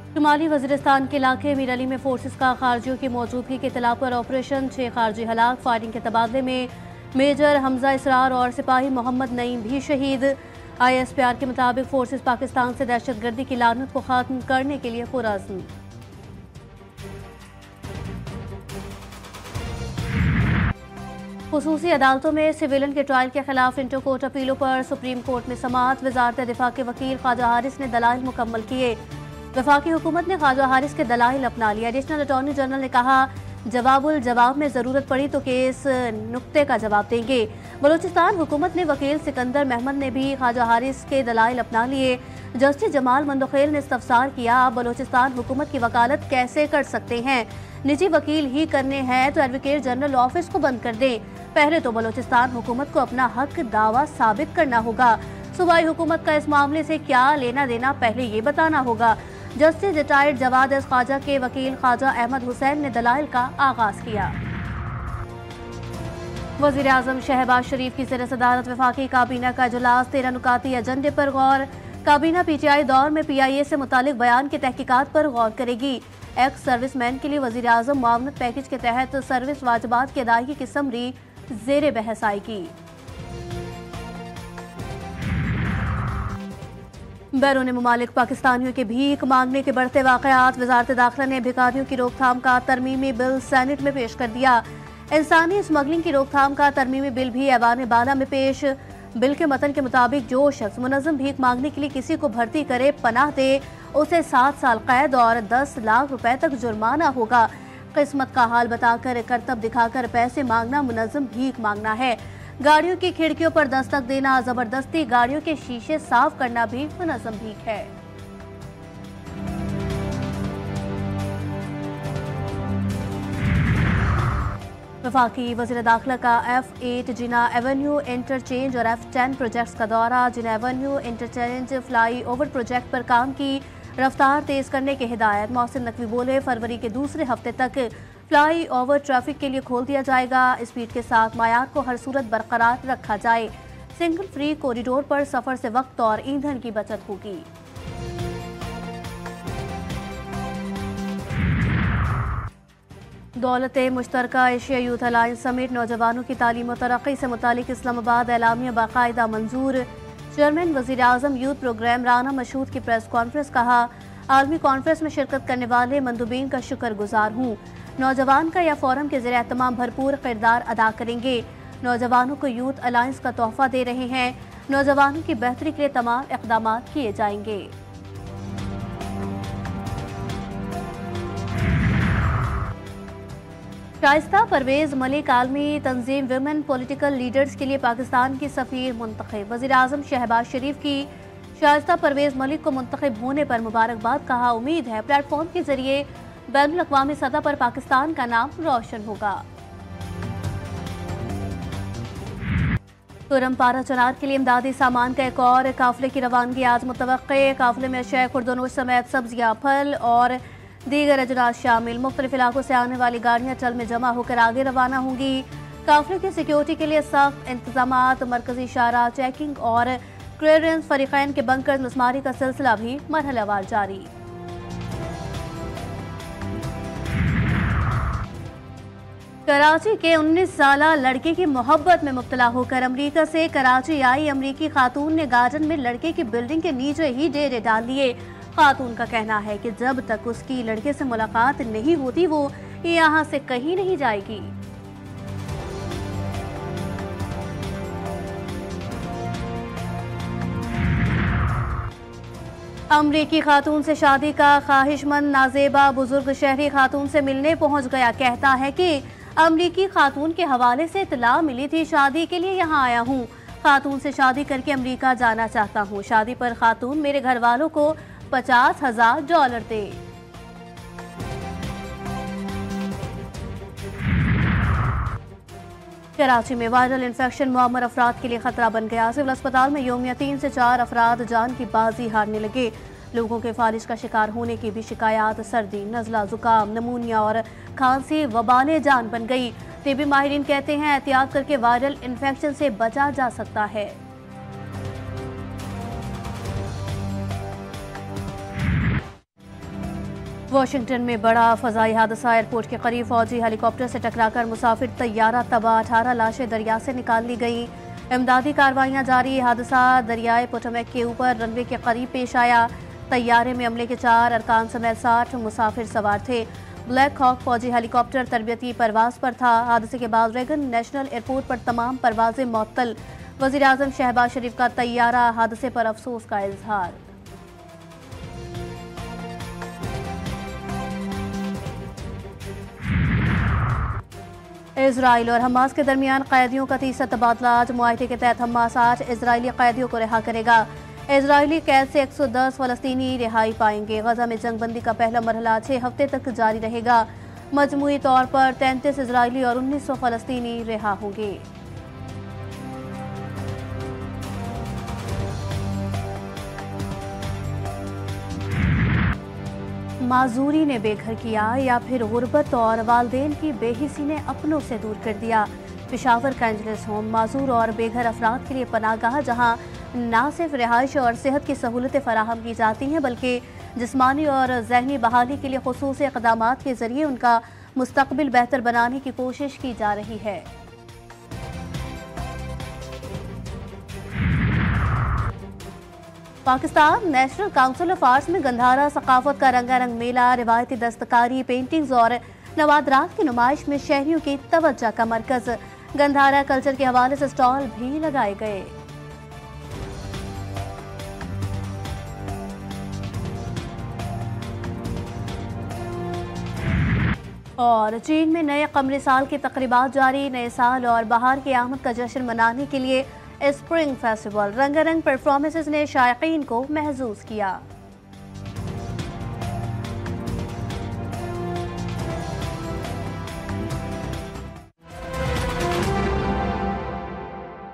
शुमाली वजीरिस्तान के इलाके मीर अली में फोर्सेस का खारजियों की मौजूदगी की इत्तला पर ऑपरेशन 6 खारजी हलाक। फायरिंग के तबादले में मेजर हमजा इसरार और सिपाही मोहम्मद नईम भी शहीद। ISPR के मुताबिक फोर्सेस पाकिस्तान से दहशतगर्दी की लानत को खत्म करने के लिए पुरअज़्म। खुसूसी अदालतों में सिविलियन के ट्रायल के खिलाफ इंटर कोर्ट अपीलों पर सुप्रीम कोर्ट में समाअत। वजारत दिफा के वकील ख्वाजा हारिस ने दलाइल मुकम्मल किए। वफाकी हुकूमत ने ख्वाजा हारिस के दलाइल अपना लिया। एडिशनल अटॉर्नी जनरल ने कहा, जवाबुल जवाब में जरूरत पड़ी तो केस नुक्ते का जवाब देंगे। बलूचिस्तान हुकूमत ने वकील सिकंदर महमद ने भी ख्वाजा हारिस के दलाइल अपना लिए। जस्टिस जमाल मंदोखेल ने इस्तफसार किया, आप बलूचिस्तान हुकूमत की वकालत कैसे कर सकते हैं? निजी वकील ही करने हैं तो एडवोकेट जनरल ऑफिस को बंद कर दें। पहले तो बलूचिस्तान हुकूमत को अपना हक दावा साबित करना होगा। सूबाई हुकूमत का इस मामले से क्या लेना देना पहले ये बताना होगा। Justice retired Jawad S Khawaja के वकील ख्वाजा अहमद हुसैन ने दलाइल का आगाज किया। वजीर आजम शहबाज शरीफ की ज़ेर सदारत वफाकी काबीना का इजलास। 13 नुकाती एजेंडे पर गौर। काबीना PTI दौर में PIA से मुतालिक बयान की तहकीकात पर गौर करेगी। एक्स सर्विसमैन के लिए वजीर आजम मुआवनत पैकेज के तहत सर्विस वाजबात की अदायगी की समरी ज़ेर बहस आएगी। बैरून मुमालिक पाकिस्तानियों के भीख मांगने के बढ़ते वाकयात। वजारत दाखिला ने भिखारियों की रोकथाम का तरमीमी बिल सेनेट में पेश कर दिया। इंसानी स्मगलिंग की रोकथाम का तरमीमी बिल भी ऐवान बाला में पेश। बिल के मतन के मुताबिक जो शख्स मुनज़्ज़म भीख मांगने के लिए किसी को भर्ती करे, पनाह दे, उसे 7 साल कैद और 10 लाख रुपए तक जुर्माना होगा। किस्मत का हाल बताकर, करतब दिखाकर पैसे मांगना मुनज़्ज़म भीख मांगना है। गाड़ियों की खिड़कियों पर दस्तक देना, जबरदस्ती गाड़ियों के शीशे साफ करना भी मुनज़्ज़म भीख है। वफाकी वज़ीर दाखिला का F8 जिना एवेन्यू इंटरचेंज और F10 प्रोजेक्ट्स का दौरा। Jinnah avenue interchange flyover project पर काम की रफ्तार तेज करने की हिदायत। मोहसिन नकवी बोले, फरवरी के दूसरे हफ्ते तक फ्लाई ओवर ट्रैफिक के लिए खोल दिया जाएगा। स्पीड के साथ मायार को हर सूरत बरकरार रखा जाए। सिंगल फ्री कॉरिडोर पर सफर से वक्त और ईंधन की बचत होगी। दौलत मुश्तरका एशिया यूथ अलायंस समेत नौजवानों की तालीम और तरक्की से मुतालिक इस्लामाबाद एलामिया बाकायदा मंजूर। चेयरमैन वज़ीर आज़म यूथ प्रोग्राम राना मशहूद की प्रेस कॉन्फ्रेंस। कहा, आलमी कॉन्फ्रेंस में शिरकत करने वाले मंदूबीन का शुक्रगुजार हूँ। नौजवान का यह फोरम के ज़रिए तमाम भरपूर किरदार अदा करेंगे। नौजवानों को यूथ अलायंस का तोहफा दे रहे हैं। नौजवानों की बेहतरी के लिए तमाम इक़दाम किए जाएंगे। शाइस्ता परवेज मलिक आलमी तंजीम विमेन पॉलिटिकल लीडर्स के लिए पाकिस्तान की सफ़ीर मुंतखब। वज़ीर आज़म शहबाज शरीफ की शाइस्ता परवेज मलिक को मुंतखब होने पर मुबारकबाद। कहा, उम्मीद है प्लेटफॉर्म के जरिए बैनुल अक़वामी सतह पर पाकिस्तान का नाम रोशन होगा। तुरमपारा चनार के लिए इमदादी सामान का एक और काफिले की रवानगी आज मुतवक्के। काफिले में अशया खुर्दनोश समेत सब्जियां, फल और दीगर अजनास शामिल। मुख्तलिफ इलाकों से आने वाली गाड़ियां चल में जमा होकर आगे रवाना होंगी। काफिले की सिक्योरिटी के लिए सख्त इंतजामात, मरकजी इशारा, चेकिंग और क्लियरेंस फरीकैन के बंकर मसमारी का सिलसिला भी मरहलावार जारी। कराची के 19 साला लड़के की मोहब्बत में मुब्तला होकर अमेरिका से कराची आई अमेरिकी खातून ने गार्डन में लड़के की बिल्डिंग के नीचे ही डेरे डाल लिए। खातून का कहना है कि जब तक उसकी लड़के से मुलाकात नहीं होती वो यहाँ से कहीं नहीं जाएगी। अमरीकी खातून से शादी का ख्वाहिशमंद नाजेबा बुजुर्ग शहरी खातून से मिलने पहुंच गया। कहता है कि अमरीकी खातून के हवाले से इतला मिली थी, शादी के लिए यहाँ आया हूँ। खातून से शादी करके अमरीका जाना चाहता हूँ। शादी पर खातून मेरे घर वालों को $50,000 दे। कराची में वायरल इन्फेक्शन मुअम्मर अफराद के लिए खतरा बन गया। सिविल अस्पताल में यौमिया 3 से 4 अफराद जान की बाजी हारने लगे। लोगों के फालिज का शिकार होने की भी शिकायत। सर्दी, नज़ला, जुकाम, नमूनिया और खांसी वबाले जान बन गई। टीबी माहिरीन कहते हैं एहतियात करके वायरल इन्फेक्शन से बचा जा सकता है। वाशिंगटन में बड़ा फजाई हादसा। एयरपोर्ट के करीब फौजी हेलीकॉप्टर से टकराकर मुसाफिर तैयारा तबाह, 18 लाशें दरिया से निकाल ली गई। इमदादी कार्रवाइयां जारी। हादसा दरियाए पोटोमैक के ऊपर रनवे के करीब पेश आया। तैयारे में अमले के 4 अरकान समेत 60 मुसाफिर सवार थे। ब्लैक हॉक फौजी हेलीकॉप्टर तरबियती परवाज पर था। हादसे के बाद रेगन नेशनल एयरपोर्ट पर तमाम परवाजें मुअत्तल। वज़ीर आज़म शहबाज शरीफ का तैयारा हादसे पर अफसोस का इजहार। इजराइल और हमास के दरमियान कैदियों का तीसरा तबादला। आज मुआहदे के तहत हमास 8 इजरायली कैदियों को रिहा करेगा। इजरायली कैद से 110 फलस्तीनी रिहाई पाएंगे। गजा में जंगबंदी का पहला मरहला 6 हफ्ते तक जारी रहेगा। मजमूई तौर पर 33 इजरायली और 1900 फलस्तीनी रिहा होंगे। माजूरी ने बेघर किया या फिर गुर्बत और वालदेन की बेहिसी ने अपनों से दूर कर दिया। पेशावर का एंजलिस होम माजूर और बेघर अफराद के लिए पनाहगाह, जहां न सिर्फ रिहाइश और सेहत की सहूलतें फराहम की जाती हैं बल्कि जिस्मानी और जहनी बहाली के लिए खुसूसी इक़दामात के जरिए उनका मुस्तकबिल बेहतर बनाने की कोशिश की जा रही है। Pakistan national council of arts में गंधारा सकाफत का रंगारंग मेला, रिवायती दस्तकारी, पेंटिंग्स और नवादरात की नुमाइश में शहरियों की तवज्जो का मरकज। गंधारा कल्चर के हवाले से स्टॉल भी लगाए गए। और चीन में नए कमरी साल की तकरीबात जारी। नए साल और बहार की आमद का जश्न मनाने के लिए स्प्रिंग फेस्टिवल, रंगारंग परफॉर्मेंसेस ने शायकीन को महजूज किया।